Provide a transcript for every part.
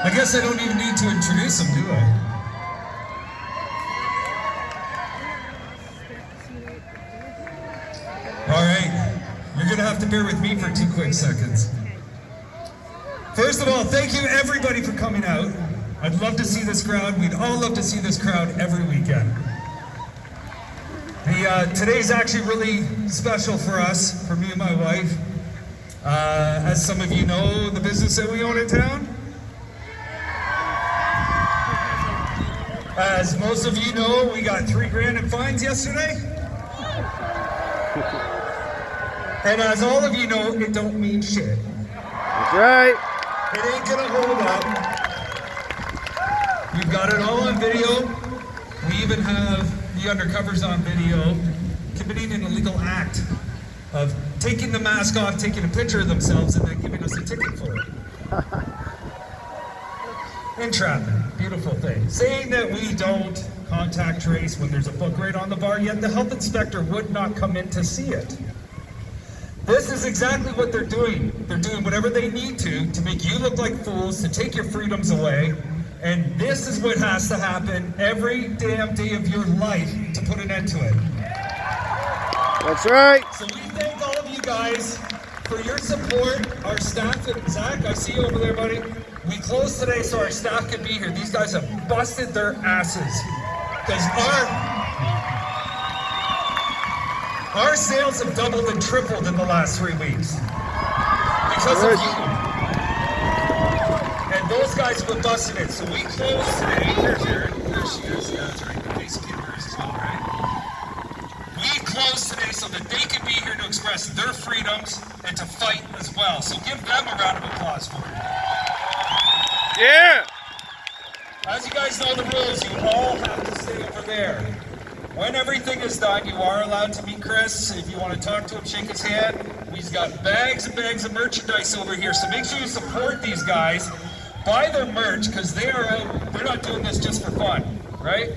I guess I don't even need to introduce them, do I? All right, you're gonna have to bear with me for 2 quick seconds. First of all, thank you everybody for coming out. I'd love to see this crowd. We'd all love to see this crowd every weekend. Today's actually really special for us, for me and my wife. As some of you know, the business that we own in town. As most of you know, we got $3 grand in fines yesterday. And as all of you know, it don't mean shit. That's right. It ain't gonna hold up. We've got it all on video. We even have the undercovers on video committing an illegal act of taking the mask off, taking a picture of themselves, and then giving us a ticket for it. Entrapment, beautiful thing. Saying that we don't contact trace when there's a book right on the bar, yet the health inspector would not come in to see it. This is exactly what they're doing. They're doing whatever they need to make you look like fools, to take your freedoms away. And this is what has to happen every damn day of your life to put an end to it. That's right. So we thank all of you guys for your support. Our staff, Zach, I see you over there, buddy. We closed today so our staff could be here. These guys have busted their asses. Because our sales have doubled and tripled in the last 3 weeks. Because of you. And those guys have busted it. So we closed today. There's Erin. There she is. Yeah, that's right. Basic cameras as well, right? We closed today so that they can be here to express their freedoms and to fight as well. So give them a round of applause for it. Yeah. As you guys know the rules, you all have to stay over there. When everything is done, you are allowed to meet Chris. If you want to talk to him, shake his hand. He's got bags and bags of merchandise over here. So make sure you support these guys. Buy their merch, because they are out. They're not doing this just for fun, right?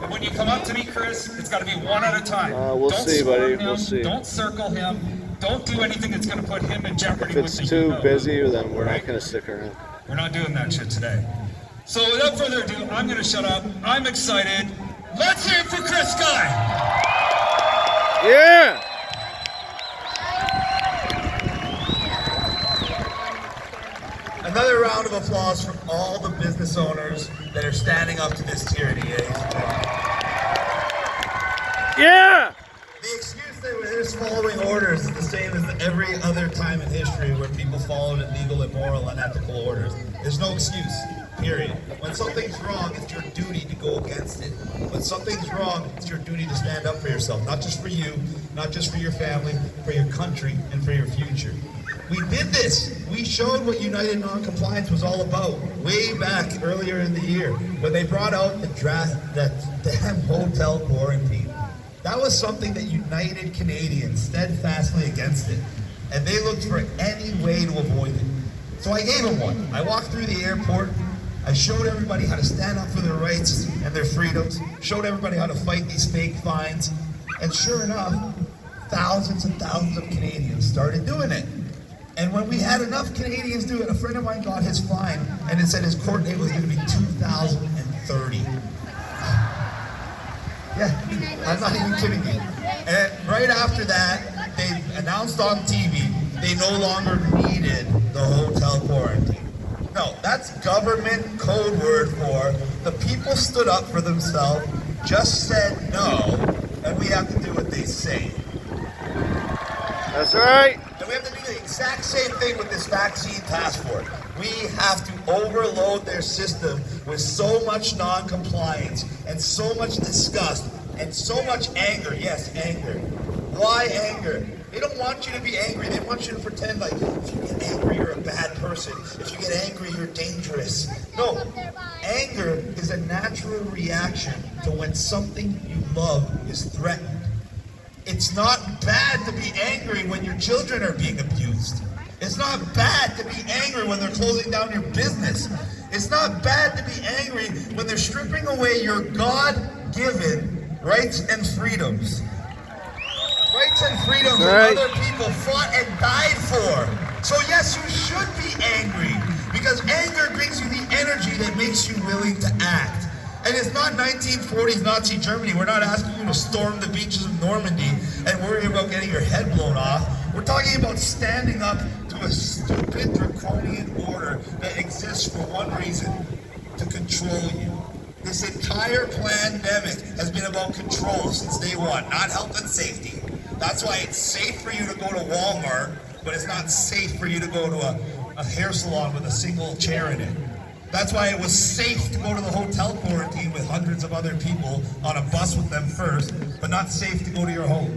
And when you come up to meet Chris, it's got to be one at a time. We'll Don't see, buddy. him, We'll see. Don't circle him. Don't do anything that's going to put him in jeopardy. If it's too busy, then we're not going to stick around. We're not doing that shit today. So without further ado, I'm going to shut up. I'm excited. Let's hear it for Chris Guy. Yeah. Another round of applause for all the business owners that are standing up to this tyranny. Yeah. The excuse that we're just following orders is the same as every other time in history where people followed illegal, immoral, unethical orders. There's no excuse, period. When something's wrong, it's your duty to go against it. When something's wrong, it's your duty to stand up for yourself. Not just for you, not just for your family, for your country, and for your future. We did this. We showed what United Non-Compliance was all about way back earlier in the year when they brought out the damn hotel quarantine. That was something that united Canadians steadfastly against it. And they looked for any way to avoid it. So I gave them one. I walked through the airport. I showed everybody how to stand up for their rights and their freedoms. Showed everybody how to fight these fake fines. And sure enough, thousands and thousands of Canadians started doing it. And when we had enough Canadians do it, a friend of mine got his fine, and it said his court date was going to be 2030. Yeah, I'm not even kidding you. And right after that, they announced on TV they no longer needed the hotel quarantine. No, that's government code word for the people stood up for themselves, just said no, and we have to do what they say. That's right. And we have to do the exact same thing with this vaccine passport. We have to overload their system with so much non-compliance and so much disgust and so much anger. Yes, anger. Why anger? They don't want you to be angry. They want you to pretend like if you get angry, you're a bad person. If you get angry, you're dangerous. No, anger is a natural reaction to when something you love is threatened. It's not bad to be angry when your children are being abused. It's not bad to be angry when they're closing down your business. It's not bad to be angry when they're stripping away your God-given rights and freedoms. Rights and freedoms that other people fought and died for. So yes, you should be angry, because anger brings you the energy that makes you willing to act. And it's not 1940s Nazi Germany. We're not asking you to storm the beaches of Normandy and worry about getting your head blown off. We're talking about standing up to a stupid draconian order that exists for one reason: to control you. This entire pandemic has been about control since day one, not health and safety. That's why it's safe for you to go to Walmart, but it's not safe for you to go to a hair salon with a single chair in it. That's why it was safe to go to the hotel quarantine with hundreds of other people on a bus with them first, but not safe to go to your home.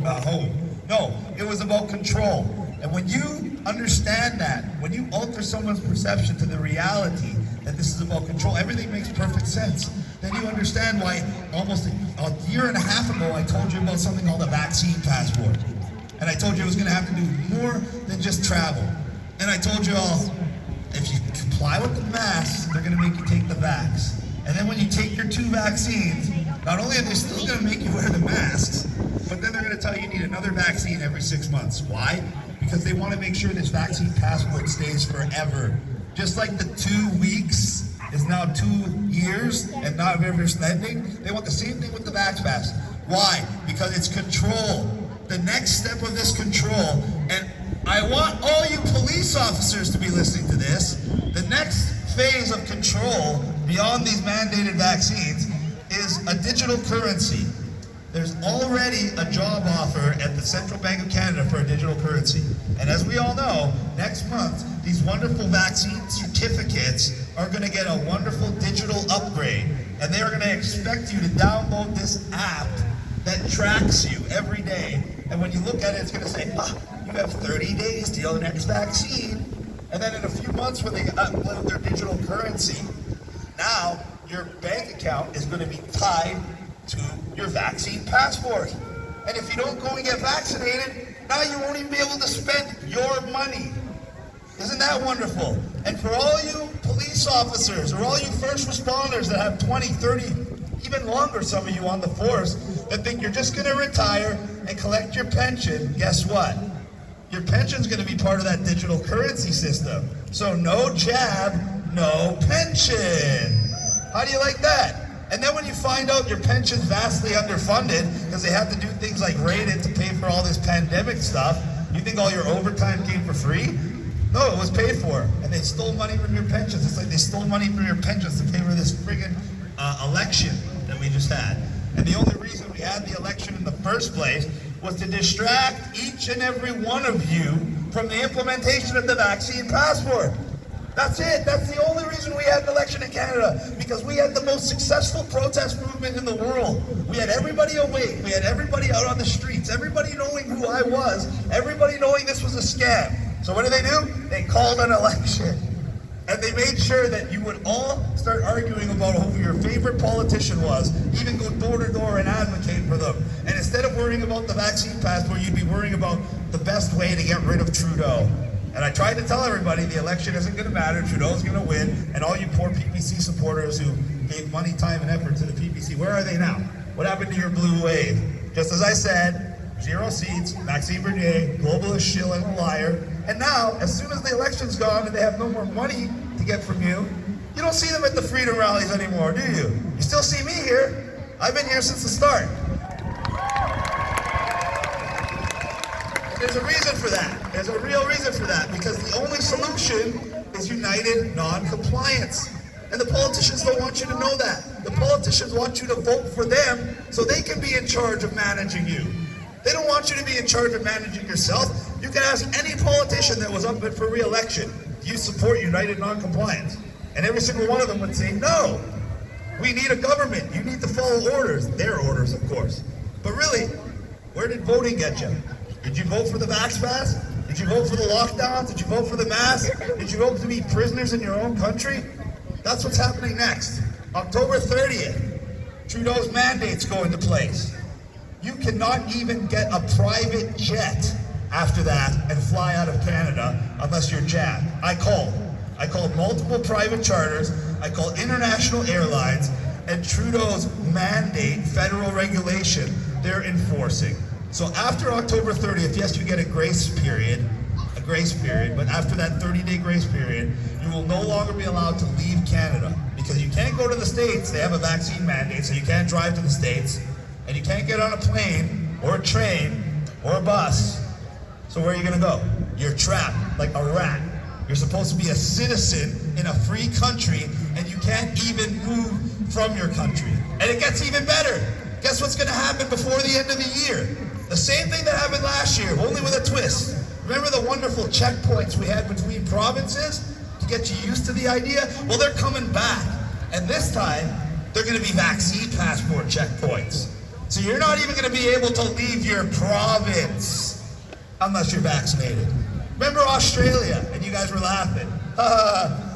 No, it was about control. And when you understand that, when you alter someone's perception to the reality that this is about control, everything makes perfect sense. Then you understand why almost a year and a half ago I told you about something called a vaccine passport. And I told you it was going to have to do more than just travel. And I told you all, if you comply with the masks, they're going to make you take the vax. And then when you take your 2 vaccines, not only are they still going to make you wear the masks, but then they're going to tell you need another vaccine every 6 months. Why? Because they want to make sure this vaccine passport stays forever. Just like the 2 weeks is now 2 years and not ever spending, they want the same thing with the vax pass. Why? Because it's control. The next step of this control, and I want all you police officers to be listening to this, the next phase of control beyond these mandated vaccines is a digital currency. There's already a job offer at the Central Bank of Canada for a digital currency. And as we all know, next month, these wonderful vaccine certificates are going to get a wonderful digital upgrade. And they are going to expect you to download this app that tracks you every day. And when you look at it, it's going to say, you have 30 days to your next vaccine. And then in a few months when they upload their digital currency, now your bank account is going to be tied to your vaccine passport. And if you don't go and get vaccinated, now you won't even be able to spend your money. Isn't that wonderful? And for all you police officers or all you first responders that have 20, 30, even longer, some of you on the force, that think you're just going to retire and collect your pension, guess what? Your pension's going to be part of that digital currency system. So no jab, no pension. How do you like that? And then when you find out your pension's vastly underfunded because they have to do things like raid it to pay for all this pandemic stuff, you think all your overtime came for free? No, it was paid for. And they stole money from your pensions. It's like they stole money from your pensions to pay for this friggin' election that we just had. And the only reason we had the election in the first place was to distract each and every one of you from the implementation of the vaccine passport. That's it. That's the only reason we had an election in Canada, because we had the most successful protest movement in the world. We had everybody awake. We had everybody out on the streets, everybody knowing who I was, everybody knowing this was a scam. So what did? They called an election. And they made sure that you would all start arguing about who your favorite politician was, even go door to door and advocate for them. And instead of worrying about the vaccine passport, you'd be worrying about the best way to get rid of Trudeau. And I tried to tell everybody the election isn't going to matter, Trudeau's going to win, and all you poor PPC supporters who gave money, time, and effort to the PPC, where are they now? What happened to your blue wave? Just as I said, 0 seats, Maxime Bernier, globalist shill and a liar. And now, as soon as the election's gone and they have no more money to get from you, you don't see them at the freedom rallies anymore, do you? You still see me here. I've been here since the start. And there's a reason for that. There's a real reason for that, because the only solution is united non-compliance. And the politicians don't want you to know that. The politicians want you to vote for them so they can be in charge of managing you. They don't want you to be in charge of managing yourself. You can ask any politician that was up for re-election, do you support united non-compliance? And every single one of them would say, no. We need a government. You need to follow orders. Their orders, of course. But really, where did voting get you? Did you vote for the vax pass? Did you vote for the lockdowns? Did you vote for the mask? Did you vote to be prisoners in your own country? That's what's happening next. October 30th, Trudeau's mandates go into place. You cannot even get a private jet after that and fly out of Canada unless you're jabbed. I called multiple private charters, I called international airlines, and Trudeau's mandate, federal regulation, they're enforcing. So after October 30th, yes, you get a grace period grace period, but after that 30-day grace period, you will no longer be allowed to leave Canada because you can't go to the States. They have a vaccine mandate, so you can't drive to the States, and you can't get on a plane or a train or a bus. So where are you gonna go? You're trapped like a rat. You're supposed to be a citizen in a free country, and you can't even move from your country. And it gets even better. Guess what's gonna happen before the end of the year? The same thing that happened last year, only with a twist. Remember the wonderful checkpoints we had between provinces to get you used to the idea? Well, they're coming back. And this time, they're gonna be vaccine passport checkpoints. So you're not even gonna be able to leave your province unless you're vaccinated. Remember Australia, and you guys were laughing.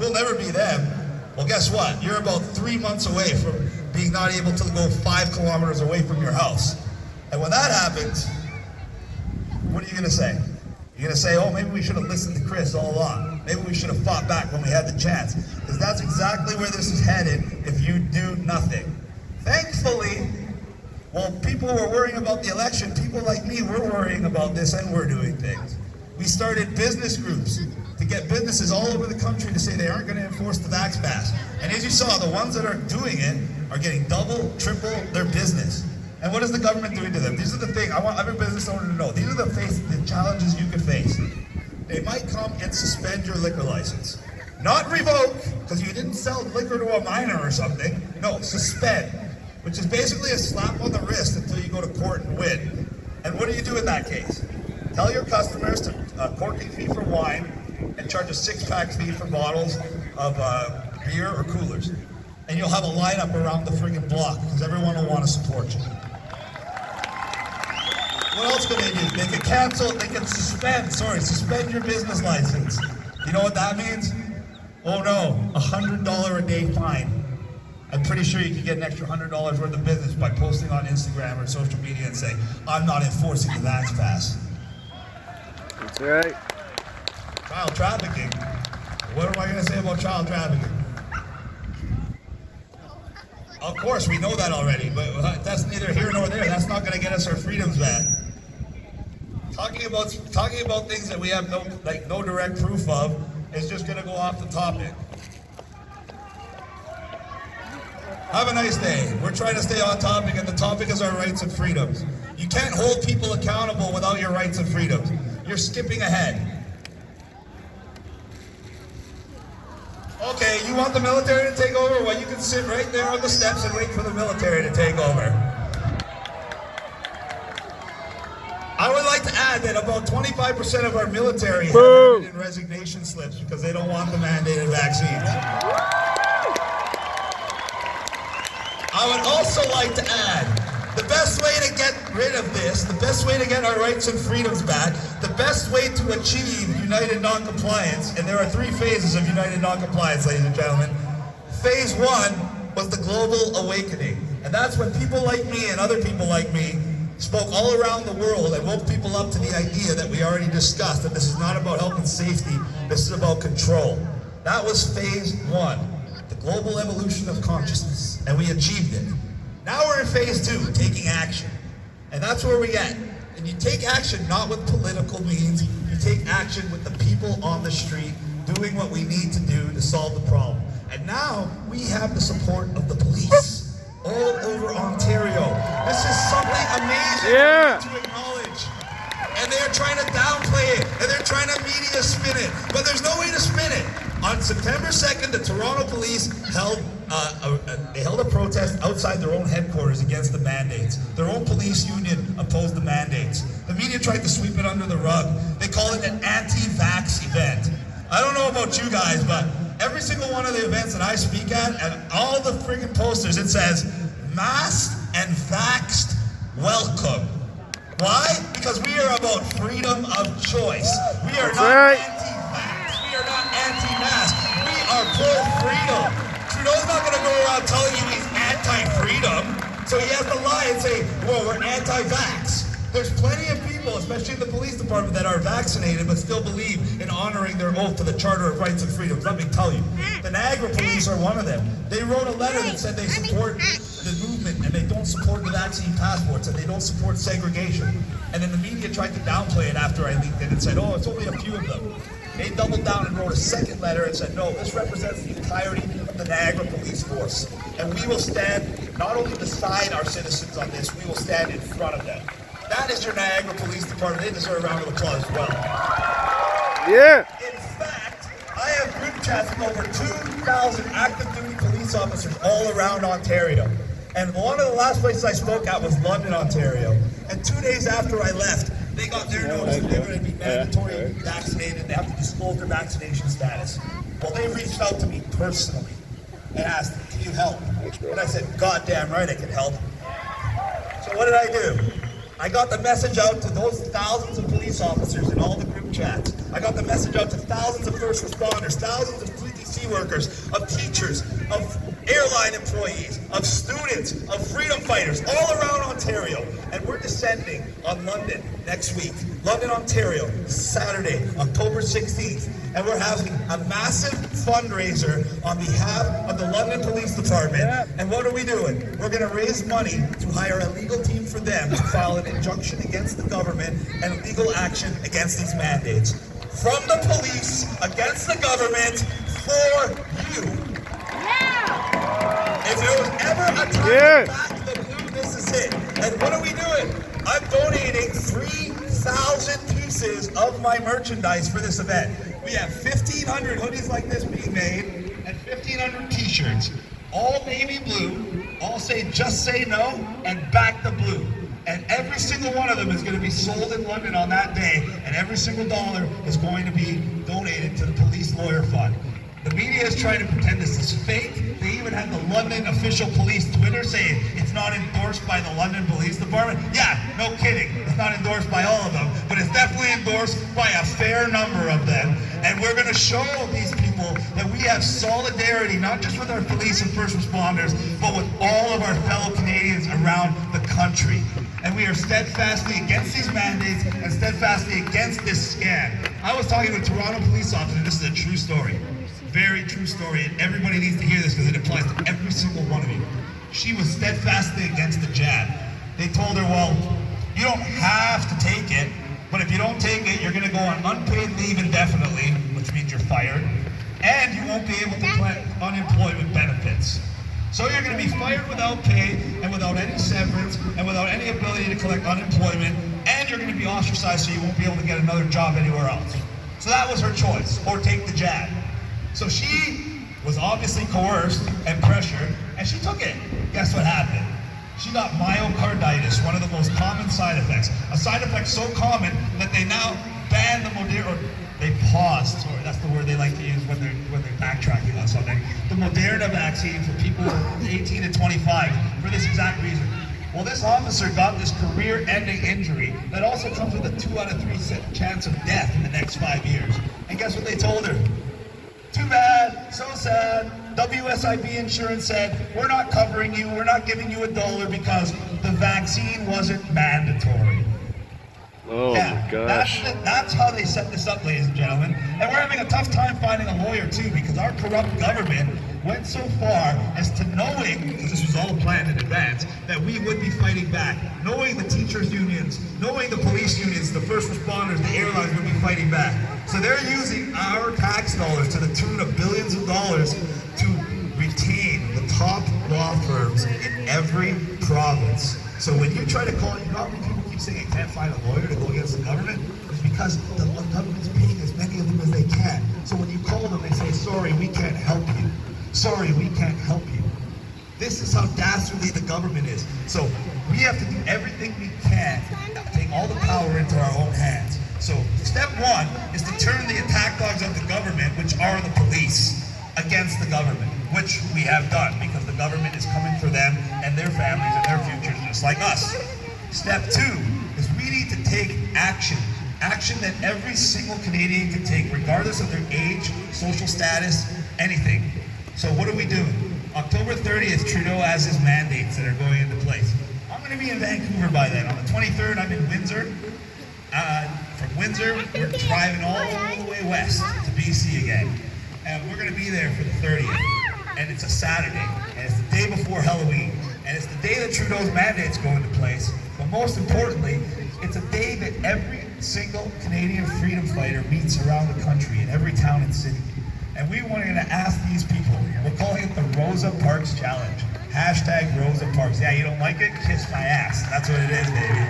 We'll never be them. Well, guess what? You're about 3 months away from being not able to go 5 kilometers away from your house. And when that happens, what are you gonna say? You're gonna say, oh, maybe we should have listened to Chris all along. Maybe we should have fought back when we had the chance. Because that's exactly where this is headed if you do nothing. Thankfully, while people were worrying about the election, people like me were worrying about this, and we're doing things. We started business groups to get businesses all over the country to say they aren't gonna enforce the Vax Pass. And as you saw, the ones that are doing it are getting double, triple their business. And what is the government doing to them? These are the things I want every business owner to know. These are the challenges you can face. They might come and suspend your liquor license. Not revoke, because you didn't sell liquor to a minor or something. No, suspend, which is basically a slap on the wrist until you go to court and win. And what do you do in that case? Tell your customers to corking fee for wine and charge a 6-pack fee for bottles of beer or coolers. And you'll have a lineup around the friggin' block because everyone will want to support you. What else can they do? They can cancel, they can suspend your business license. You know what that means? Oh no, $100 a day fine. I'm pretty sure you can get an extra $100 worth of business by posting on Instagram or social media and saying, I'm not enforcing the Vax Pass. That's right. Child trafficking. What am I going to say about child trafficking? Of course, we know that already, but that's neither here nor there. That's not going to get us our freedoms back. Talking about things that we have no direct proof of is just going to go off the topic. Have a nice day. We're trying to stay on topic, and the topic is our rights and freedoms. You can't hold people accountable without your rights and freedoms. You're skipping ahead. Okay, you want the military to take over? Well, you can sit right there on the steps and wait for the military to take over. I would like to add that about 25% of our military have written in resignation slips because they don't want the mandated vaccines. I would also like to add, the best way to get rid of this, the best way to get our rights and freedoms back, the best way to achieve united non-compliance, and there are 3 phases of united non-compliance, ladies and gentlemen. Phase 1 was the global awakening. And that's when people like me and other people like me spoke all around the world and woke people up to the idea that we already discussed, that this is not about health and safety, this is about control. That was phase 1, the global evolution of consciousness, and we achieved it. Now we're in phase 2, taking action. And that's where we get. And you take action not with political means, you take action with the people on the street doing what we need to do to solve the problem. And now we have the support of the police all over Ontario. This is something amazing to acknowledge. And they are trying to downplay it, and they're trying to media spin it, but there's no way to spin it. On September 2nd, the Toronto Police held a protest outside their own headquarters against the mandates. Their own police union opposed the mandates. The media tried to sweep it under the rug. They call it an anti-vax event. I don't know about you guys, but every single one of the events that I speak at, and all the friggin' posters, it says, masked and vaxxed, welcome. Why? Because we are about freedom of choice. We are not anti-vax. We are not anti-mask. We are pro-freedom. Trudeau's not going to go around telling you he's anti-freedom, so he has to lie and say, well, we're anti-vax. There's plenty of people, especially in the police department, that are vaccinated but still believe in honoring their oath to the Charter of Rights and Freedoms. Let me tell you, the Niagara Police are one of them. They wrote a letter that said they support the movement and and they don't support the vaccine passports, and they don't support segregation. And then the media tried to downplay it after I leaked it and said, oh, it's only a few of them. They doubled down and wrote a second letter and said, no, this represents the entirety of the Niagara Police Force. And we will stand not only beside our citizens on this, we will stand in front of them. That is your Niagara Police Department. They deserve a round of applause as well. Yeah. In fact, I have group chats with over 2,000 active duty police officers all around Ontario. And one of the last places I spoke at was London, Ontario. And 2 days after I left, they got their notice that they were going to be mandatory vaccinated. They have to disclose their vaccination status. Well, they reached out to me personally and asked, can you help? And I said, goddamn right I can help. So what did I do? I got the message out to those thousands of police officers in all the group chats. I got the message out to thousands of first responders, thousands of TTC workers, of teachers, of airline employees, of students, of freedom fighters, all around Ontario. And we're descending on London next week. London, Ontario, Saturday, October 16th. And we're having a massive fundraiser on behalf of the London Police Department. And what are we doing? We're going to raise money to hire a legal team for them to file an injunction against the government and legal action against these mandates. From the police, against the government, for you. If there was ever a time to back the blue, this is it. And what are we doing? I'm donating 3,000 pieces of my merchandise for this event. We have 1,500 hoodies like this being made and 1,500 t-shirts. All navy blue, all say just say no and back the blue. And every single one of them is going to be sold in London on that day, and every single dollar is going to be donated to the Police Lawyer Fund. The media is trying to pretend this is fake. They even had the London official police Twitter saying it's not endorsed by the London Police Department. Yeah, no kidding. It's not endorsed by all of them, but it's definitely endorsed by a fair number of them. And we're going to show these people that we have solidarity, not just with our police and first responders, but with all of our fellow Canadians around the country. And we are steadfastly against these mandates and steadfastly against this scam. I was talking to a Toronto police officer, this is a true story. Very true story, and everybody needs to hear this because it applies to every single one of you. She was steadfastly against the jab. They told her, well, you don't have to take it, but if you don't take it, you're going to go on unpaid leave indefinitely, which means you're fired, and you won't be able to collect unemployment benefits. So you're going to be fired without pay, and without any severance, and without any ability to collect unemployment, and you're going to be ostracized so you won't be able to get another job anywhere else. So that was her choice, or take the jab. So she was obviously coerced and pressured, and she took it. Guess what happened? She got myocarditis, one of the most common side effects. A side effect so common that they now ban the Moderna, or they paused, sorry, that's the word they like to use when they're backtracking on something. The Moderna vaccine for people 18 to 25 for this exact reason. Well, this officer got this career-ending injury that also comes with a 2 out of 3 chance of death in the next 5 years. And guess what they told her? Too bad, so sad. WSIB insurance said, we're not covering you, we're not giving you $1 because the vaccine wasn't mandatory. Oh yeah, my gosh. That's how they set this up, ladies and gentlemen. And we're having a tough time finding a lawyer too, because our corrupt government went so far as to knowing, because this was all planned in advance, that we would be fighting back. Knowing the teachers' unions, knowing the police unions, the first responders, the airlines would be fighting back. So they're using our tax dollars to the tune of billions of dollars to retain the top law firms in every province. So when you try to call, you know how many people keep saying they can't find a lawyer to go against the government? It's because the government's paying as many of them as they can. So when you call them, they say, sorry, we can't help you. Sorry, we can't help you. This is how dastardly the government is. So we have to do everything we can to take all the power into our own hands. So step one is to turn the attack dogs of the government, which are the police, against the government, which we have done because the government is coming for them and their families and their futures just like us. Step two is we need to take action. Action that every single Canadian can take, regardless of their age, social status, anything. So what are we doing? October 30th, Trudeau has his mandates that are going into place. I'm going to be in Vancouver by then. On the 23rd, I'm in Windsor. From Windsor, we're driving all the way west to BC again. And we're going to be there for the 30th. And it's a Saturday. And it's the day before Halloween. And it's the day that Trudeau's mandates go into place. But most importantly, it's a day that every single Canadian freedom fighter meets around the country in every town and city. And we wanted to ask these people, we're calling it the Rosa Parks Challenge. Hashtag Rosa Parks. Yeah, you don't like it? Kiss my ass. That's what it is, baby.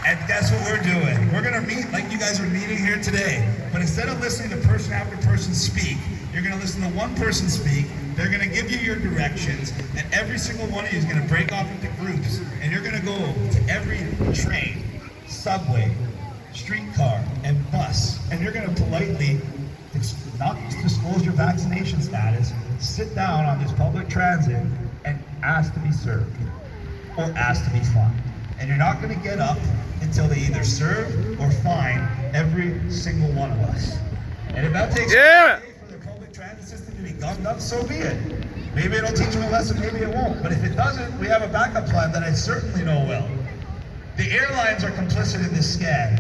And guess what we're doing? We're gonna meet like you guys are meeting here today. But instead of listening to person after person speak, you're gonna listen to one person speak. They're gonna give you your directions, and every single one of you is gonna break off into groups, and you're gonna go to every train, subway, streetcar, and bus, and you're gonna politely not disclose your vaccination status, sit down on this public transit, and ask to be served, or ask to be fined. And you're not gonna get up until they either serve or fine every single one of us. And if that takes for the public transit system to be gummed up, so be it. Maybe it'll teach them a lesson, maybe it won't. But if it doesn't, we have a backup plan that I certainly know well. The airlines are complicit in this scam.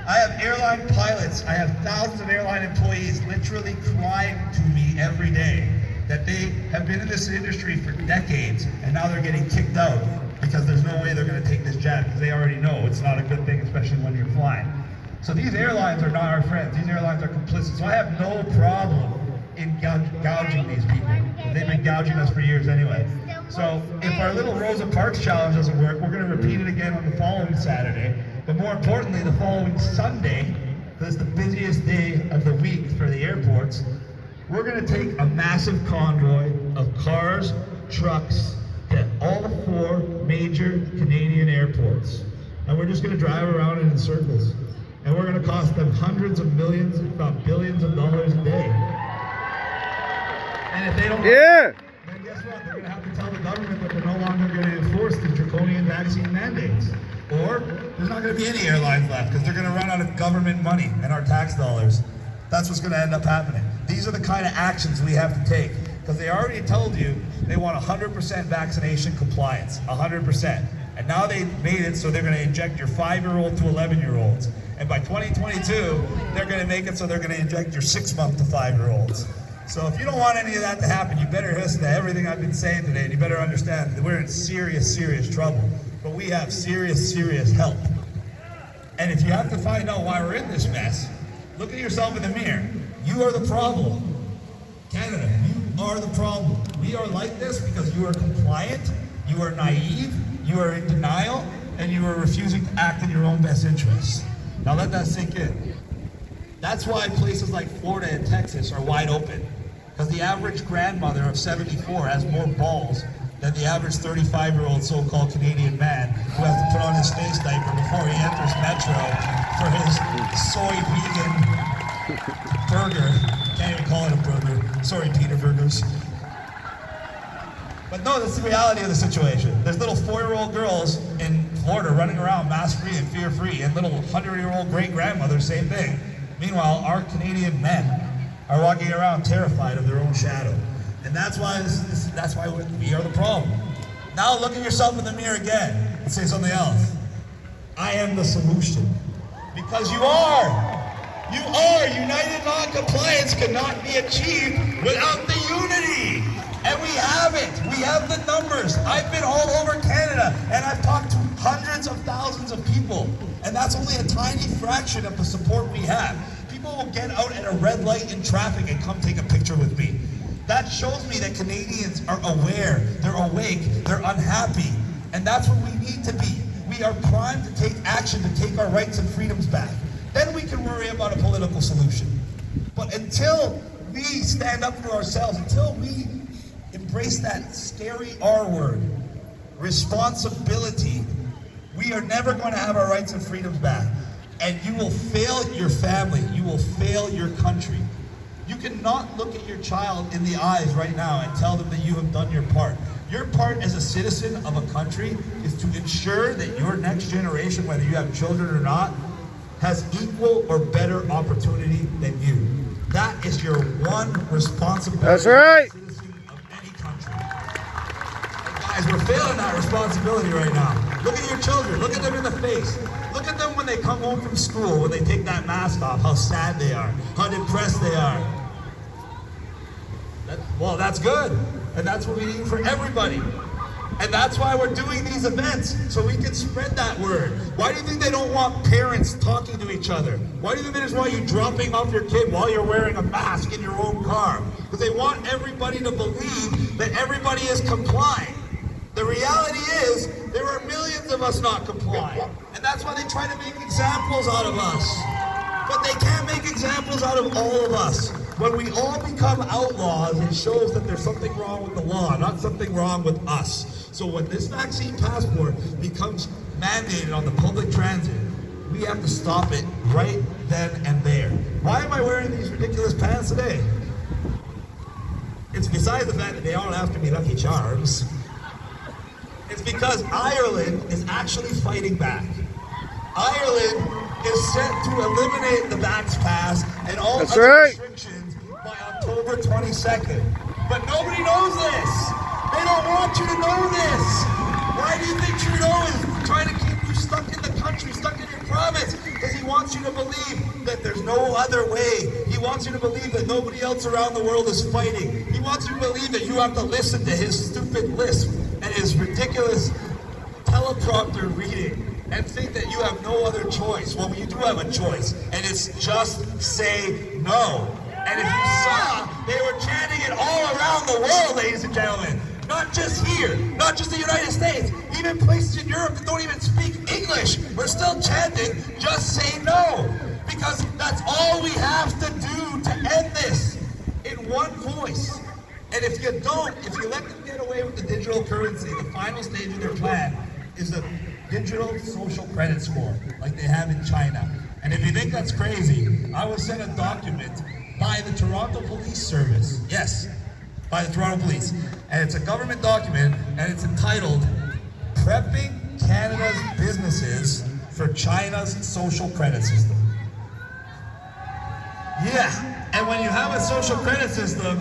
I have airline pilots, I have thousands of airline employees literally crying to me every day that they have been in this industry for decades and now they're getting kicked out because there's no way they're going to take this jab because they already know it's not a good thing, especially when you're flying. So these airlines are not our friends. These airlines are complicit. So I have no problem in gouging these people. They've been gouging us for years anyway. So if our little Rosa Parks challenge doesn't work, we're going to repeat it again on the following Saturday. But more importantly, the following Sunday, because it's the busiest day of the week for the airports, we're going to take a massive convoy of cars, trucks, to all the 4 major Canadian airports. And we're just going to drive around in circles. And we're going to cost them hundreds of millions, if not billions of dollars a day. And if they don't, then guess what? They're going to have to tell the government that they're no longer going to enforce the draconian vaccine mandates. Or there's not going to be any airlines left because they're going to run out of government money and our tax dollars. That's what's going to end up happening. These are the kind of actions we have to take because they already told you they want 100% vaccination compliance, 100%. And now they've made it so they're going to inject your 5-year-old to 11-year-olds. And by 2022, they're going to make it so they're going to inject your 6-month to 5-year-olds. So if you don't want any of that to happen, you better listen to everything I've been saying today, and you better understand that we're in serious, serious trouble. But we have serious, serious help. And if you have to find out why we're in this mess, look at yourself in the mirror. You are the problem. Canada, you are the problem. We are like this because you are compliant, you are naive, you are in denial, and you are refusing to act in your own best interests. Now let that sink in. That's why places like Florida and Texas are wide open. Because the average grandmother of 74 has more balls than the average 35-year-old so-called Canadian man who has to put on his face diaper before he enters Metro for his soy vegan burger. Can't even call it a burger. Sorry, Peter Burgers. But no, that's the reality of the situation. There's little 4-year-old girls in Florida running around mask-free and fear-free, and little 100-year-old great-grandmothers, same thing. Meanwhile, our Canadian men are walking around terrified of their own shadow. And that's why we are the problem. Now look at yourself in the mirror again and say something else. I am the solution. Because you are. You are. United non-compliance cannot be achieved without the unity. And we have it. We have the numbers. I've been all over Canada and I've talked to hundreds of thousands of people. And that's only a tiny fraction of the support we have. People will get out at a red light in traffic and come take a picture with me. That shows me that Canadians are aware, they're awake, they're unhappy. And that's what we need to be. We are primed to take action to take our rights and freedoms back. Then we can worry about a political solution. But until we stand up for ourselves, until we embrace that scary R word, responsibility, we are never going to have our rights and freedoms back. And you will fail your family, you will fail your country. You cannot look at your child in the eyes right now and tell them that you have done your part. Your part as a citizen of a country is to ensure that your next generation, whether you have children or not, has equal or better opportunity than you. That is your one responsibility. That's right. As a citizen of any country. And guys, we're failing that responsibility right now. Look at your children. Look at them in the face. Look at them when they come home from school, when they take that mask off, how sad they are, how depressed they are. Well, that's good. And that's what we need for everybody. And that's why we're doing these events, so we can spread that word. Why do you think they don't want parents talking to each other? Why do you think they just want you dropping off your kid while you're wearing a mask in your own car? Because they want everybody to believe that everybody is complying. The reality is, there are millions of us not complying. And that's why they try to make examples out of us. But they can't make examples out of all of us. When we all become outlaws, it shows that there's something wrong with the law, not something wrong with us. So when this vaccine passport becomes mandated on the public transit, we have to stop it right then and there. Why am I wearing these ridiculous pants today? It's besides the fact that they all have to be Lucky Charms. It's because Ireland is actually fighting back. Ireland is set to eliminate the Vax Pass and all other restrictions by October 22nd. But nobody knows this. They don't want you to know this. Why do you think Trudeau is trying to keep you stuck in the country, stuck in your province? Because he wants you to believe that there's no other way. He wants you to believe that nobody else around the world is fighting. He wants you to believe that you have to listen to his stupid lisp and his ridiculous teleprompter reading and think that you have no other choice. Well, you do have a choice, and it's just say no. And if you saw, they were chanting it all around the world, ladies and gentlemen. Not just here, not just the United States, even places in Europe that don't even speak English. We're still chanting, just say no. Because that's all we have to do to end this, in one voice. And if you don't, if you let them get away with the digital currency, the final stage of their plan is a digital social credit score, like they have in China. And if you think that's crazy, I was sent a document by the Toronto Police Service. Yes, by the Toronto Police. And it's a government document, and it's entitled, Prepping Canada's Businesses for China's Social Credit System. Yeah, and when you have a social credit system,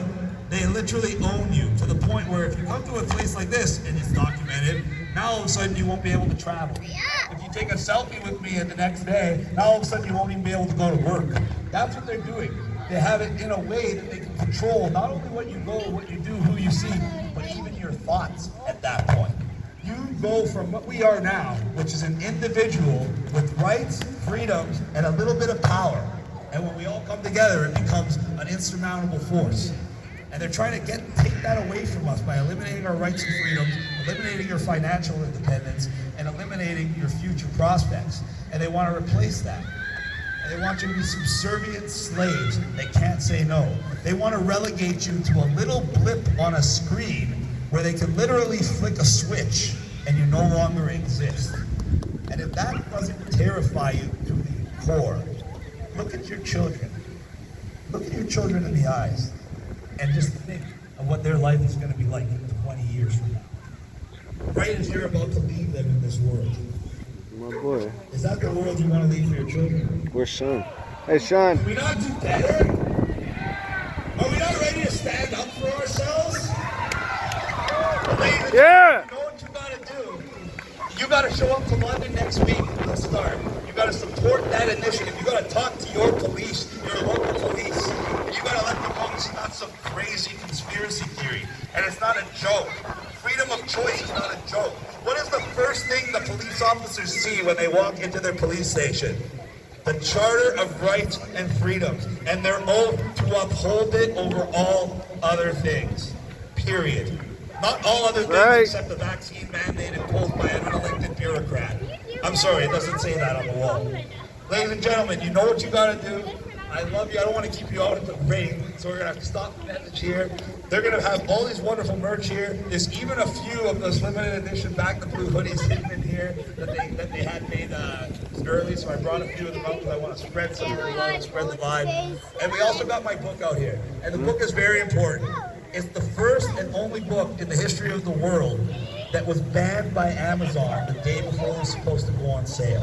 they literally own you to the point where if you come to a place like this and it's documented, now all of a sudden you won't be able to travel. If you take a selfie with me the next day, now all of a sudden you won't even be able to go to work. That's what they're doing. They have it in a way that they can control not only what you go, what you do, who you see, but even your thoughts at that point. You go from what we are now, which is an individual with rights, freedoms, and a little bit of power. And when we all come together, it becomes an insurmountable force. And they're trying to take that away from us by eliminating our rights and freedoms, eliminating your financial independence, and eliminating your future prospects. And they want to replace that. And they want you to be subservient slaves. They can't say no. They want to relegate you to a little blip on a screen where they can literally flick a switch and you no longer exist. And if that doesn't terrify you to the core, look at your children. Look at your children in the eyes. And just think of what their life is going to be like in 20 years from now. Right as you're about to leave them in this world. My boy. Is that the world you want to leave for your children? Where's Sean? Hey, Sean. Can we not do better? Are we not ready to stand up for ourselves? Yeah! You know what you got to do? You got to show up to London next week. Let's start. You got to support that initiative. You got to talk to your police, your local police. And you got to let them know it's not some crazy conspiracy theory. And it's not a joke. Freedom of choice is not a joke. What is the first thing the police officers see when they walk into their police station? The Charter of Rights and Freedoms. And their oath to uphold it over all other things. Period. Not all other things except the vaccine mandate imposed by an unelected bureaucrat. I'm sorry, it doesn't say that on the wall. Ladies and gentlemen, you know what you gotta do. I love you. I don't want to keep you out in the rain, so we're gonna have to stop the message here. They're gonna have all these wonderful merch here. There's even a few of those limited edition Back the Blue hoodies hidden in here that they had made early, so I brought a few of them out because I want to spread some of the love, spread the vibe. And we also got my book out here, and the book is very important. It's the first and only book in the history of the world that was banned by Amazon the day before it was supposed to go on sale.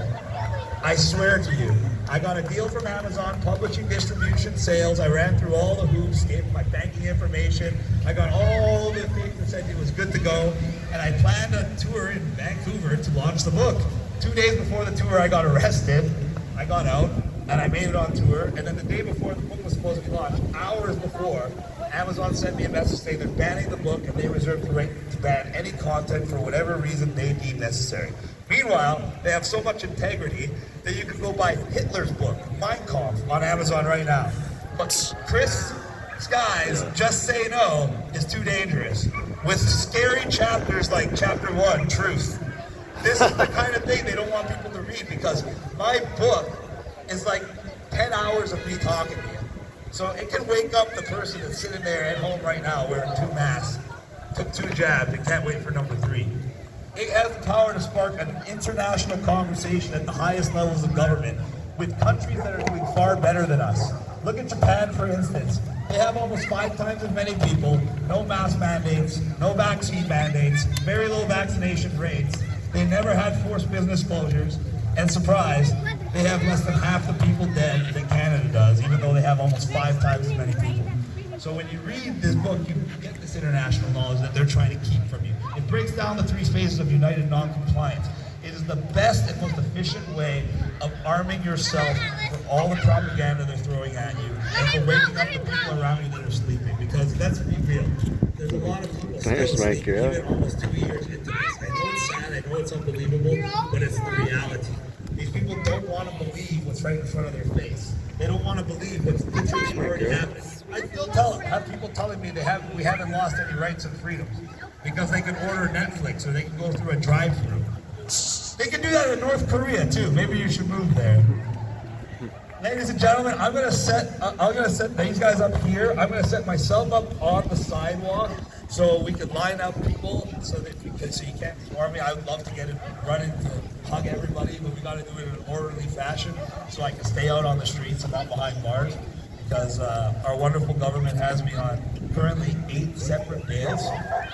I swear to you, I got a deal from Amazon, publishing, distribution, sales. I ran through all the hoops, gave my banking information. I got all the things that said it was good to go. And I planned a tour in Vancouver to launch the book. 2 days before the tour, I got arrested. I got out. and I made it on tour. And then the day before the book was supposed to be launched, hours before, Amazon sent me a message saying they're banning the book and they reserve the right to ban any content for whatever reason they deem necessary. Meanwhile, they have so much integrity that you can go buy Hitler's book, Mein Kampf, on Amazon right now. But Chris Sky's Just Say No is too dangerous, with scary chapters like chapter 1, Truth. This is the kind of thing they don't want people to read, because my book is like 10 hours of me talking to you. So it can wake up the person that's sitting there at home right now wearing 2 masks, took 2 jabs, and can't wait for number 3. It has the power to spark an international conversation at the highest levels of government with countries that are doing far better than us. Look at Japan, for instance. They have almost 5 times as many people, no mask mandates, no vaccine mandates, very low vaccination rates. They never had forced business closures, and surprise, they have less than half the people dead than Canada does, even though they have almost 5 times as many people. So when you read this book, you get this international knowledge that they're trying to keep from you. It breaks down the 3 phases of united non-compliance. It is the best and most efficient way of arming yourself for all the propaganda they're throwing at you, and for waking up the people around you that are sleeping. Because let's be real, there's a lot of people still sleeping, even almost 2 years into this. I know it's sad, I know it's unbelievable, but it's the reality. These people don't want to believe what's right in front of their face. They don't want to believe what's literally already happening. I still have people telling me we haven't lost any rights and freedoms because they can order Netflix or they can go through a drive-thru. They can do that in North Korea too. Maybe you should move there. Ladies and gentlemen, I'm gonna set these guys up here. I'm gonna set myself up on the sidewalk so we can line up people so you can't ignore me. I would love to get it running to hug everybody, but we gotta do it in an orderly fashion so I can stay out on the streets and not behind bars. Because our wonderful government has me on currently 8 separate bails.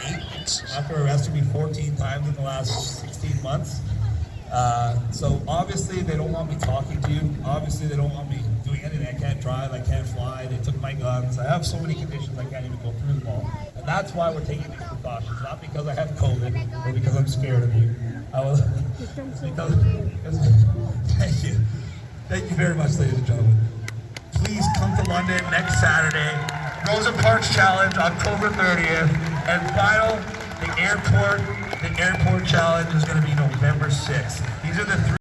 8. After arresting me 14 times in the last 16 months. So obviously they don't want me talking to you. Obviously they don't want me doing anything. I can't drive, I can't fly, they took my guns. I have so many conditions I can't even go through them all. And that's why we're taking these precautions. Not because I have COVID or because I'm scared of you. Thank you. Thank you very much, ladies and gentlemen. Please come to London next Saturday. Rosa Parks Challenge, October 30th. And final, the airport challenge is going to be November 6th. These are the 3